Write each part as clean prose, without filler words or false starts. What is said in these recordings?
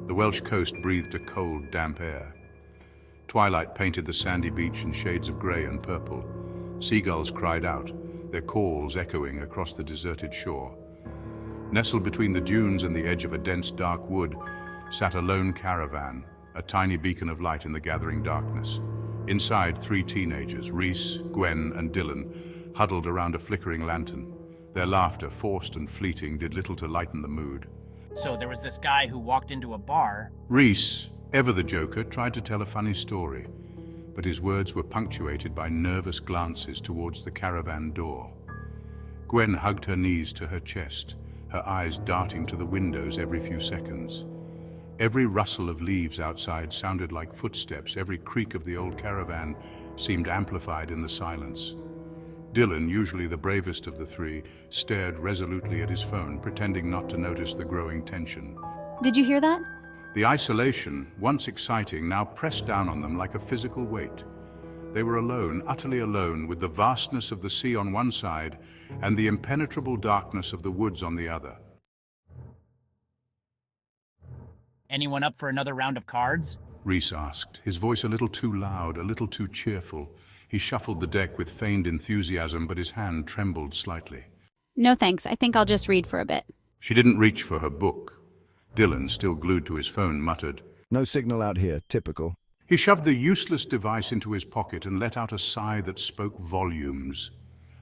The Welsh coast breathed a cold, damp air. Twilight painted the sandy beach in shades of grey and purple. Seagulls cried out, their calls echoing across the deserted shore. Nestled between the dunes and the edge of a dense, dark wood, sat a lone caravan, a tiny beacon of light in the gathering darkness. Inside, 3 teenagers, Rhys, Gwen, and Dylan, huddled around a flickering lantern. Their laughter, forced and fleeting, did little to lighten the mood. So there was this guy who walked into a bar. Rhys, ever the joker, tried to tell a funny story, but his words were punctuated by nervous glances towards the caravan door. Gwen hugged her knees to her chest, her eyes darting to the windows every few seconds. Every rustle of leaves outside sounded like footsteps. Every creak of the old caravan seemed amplified in the silence. Dylan, usually the bravest of the 3, stared resolutely at his phone, pretending not to notice the growing tension. Did you hear that? The isolation, once exciting, now pressed down on them like a physical weight. They were alone, utterly alone, with the vastness of the sea on one side and the impenetrable darkness of the woods on the other. Anyone up for another round of cards? Rhys asked, his voice a little too loud, a little too cheerful. He shuffled the deck with feigned enthusiasm, but his hand trembled slightly. No thanks, I think I'll just read for a bit. She didn't reach for her book. Dylan, still glued to his phone, muttered, "No signal out here, typical." He shoved the useless device into his pocket and let out a sigh that spoke volumes.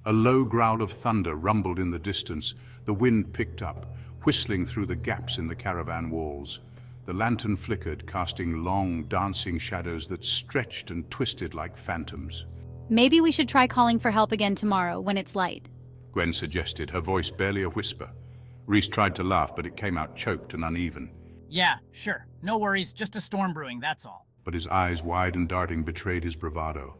A low growl of thunder rumbled in the distance. The wind picked up, whistling through the gaps in the caravan walls. The lantern flickered, casting long, dancing shadows that stretched and twisted like phantoms. Maybe we should try calling for help again tomorrow, when it's light. Gwen suggested, her voice barely a whisper. Rhys tried to laugh, but it came out choked and uneven. Yeah, sure. No worries, just a storm brewing, that's all. But his eyes, wide and darting, betrayed his bravado.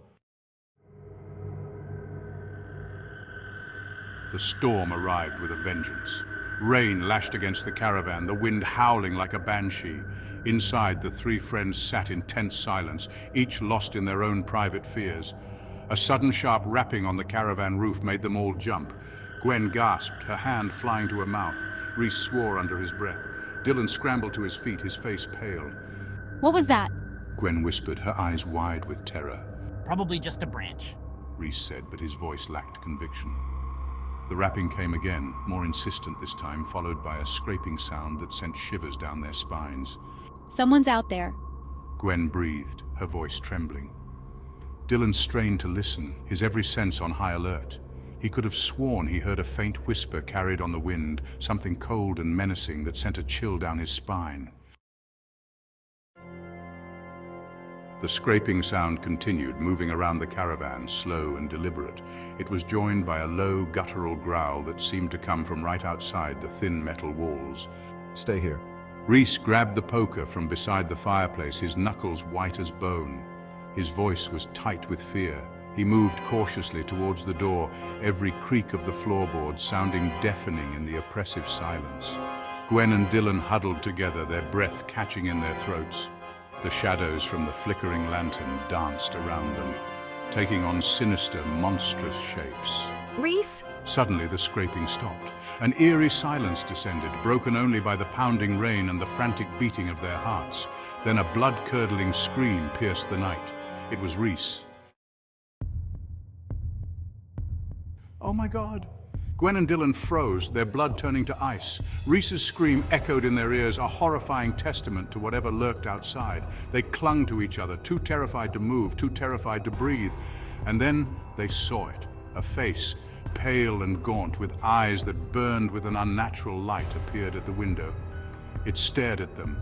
The storm arrived with a vengeance. Rain lashed against the caravan, the wind howling like a banshee. Inside, the 3 friends sat in tense silence, each lost in their own private fears. A sudden sharp rapping on the caravan roof made them all jump. Gwen gasped, her hand flying to her mouth. Rhys swore under his breath. Dylan scrambled to his feet, his face pale. What was that? Gwen whispered, her eyes wide with terror. Probably just a branch. Rhys said, but his voice lacked conviction. The rapping came again, more insistent this time, followed by a scraping sound that sent shivers down their spines. Someone's out there. Gwen breathed, her voice trembling. Dylan strained to listen, his every sense on high alert. He could have sworn he heard a faint whisper carried on the wind, something cold and menacing that sent a chill down his spine. The scraping sound continued, moving around the caravan, slow and deliberate. It was joined by a low, guttural growl that seemed to come from right outside the thin metal walls. "Stay here." Rhys grabbed the poker from beside the fireplace, his knuckles white as bone. His voice was tight with fear. He moved cautiously towards the door, every creak of the floorboards sounding deafening in the oppressive silence. Gwen and Dylan huddled together, their breath catching in their throats. The shadows from the flickering lantern danced around them, taking on sinister, monstrous shapes. Rhys? Suddenly the scraping stopped. An eerie silence descended, broken only by the pounding rain and the frantic beating of their hearts. Then a blood-curdling scream pierced the night. It was Rhys. "Oh my God!" Gwen and Dylan froze, their blood turning to ice. Rhys's scream echoed in their ears, a horrifying testament to whatever lurked outside. They clung to each other, too terrified to move, too terrified to breathe. And then they saw it. A face, pale and gaunt, with eyes that burned with an unnatural light, appeared at the window. It stared at them,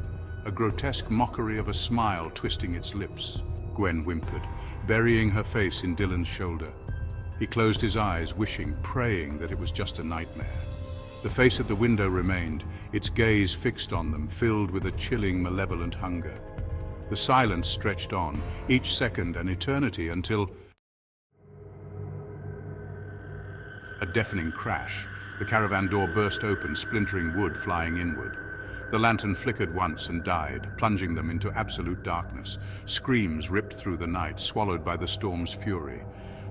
a grotesque mockery of a smile twisting its lips. Gwen whimpered, burying her face in Dylan's shoulder. He closed his eyes, wishing, praying that it was just a nightmare. The face at the window remained, its gaze fixed on them, filled with a chilling, malevolent hunger. The silence stretched on, each second an eternity, until a deafening crash. The caravan door burst open, splintering wood flying inward. The lantern flickered once and died, plunging them into absolute darkness. Screams ripped through the night, swallowed by the storm's fury.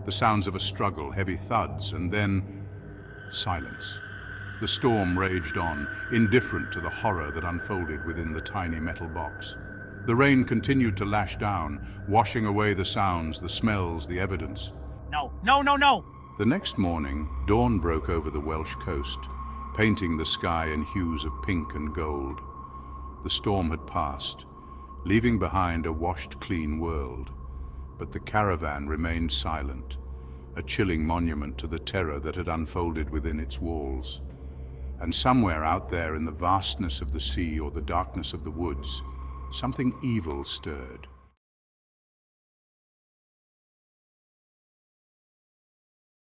The sounds of a struggle, heavy thuds, and then silence. The storm raged on, indifferent to the horror that unfolded within the tiny metal box. The rain continued to lash down, washing away the sounds, the smells, the evidence. No, no, no, no! The next morning, dawn broke over the Welsh coast, painting the sky in hues of pink and gold. The storm had passed, leaving behind a washed clean world. But the caravan remained silent, a chilling monument to the terror that had unfolded within its walls. And somewhere out there in the vastness of the sea or the darkness of the woods, something evil stirred.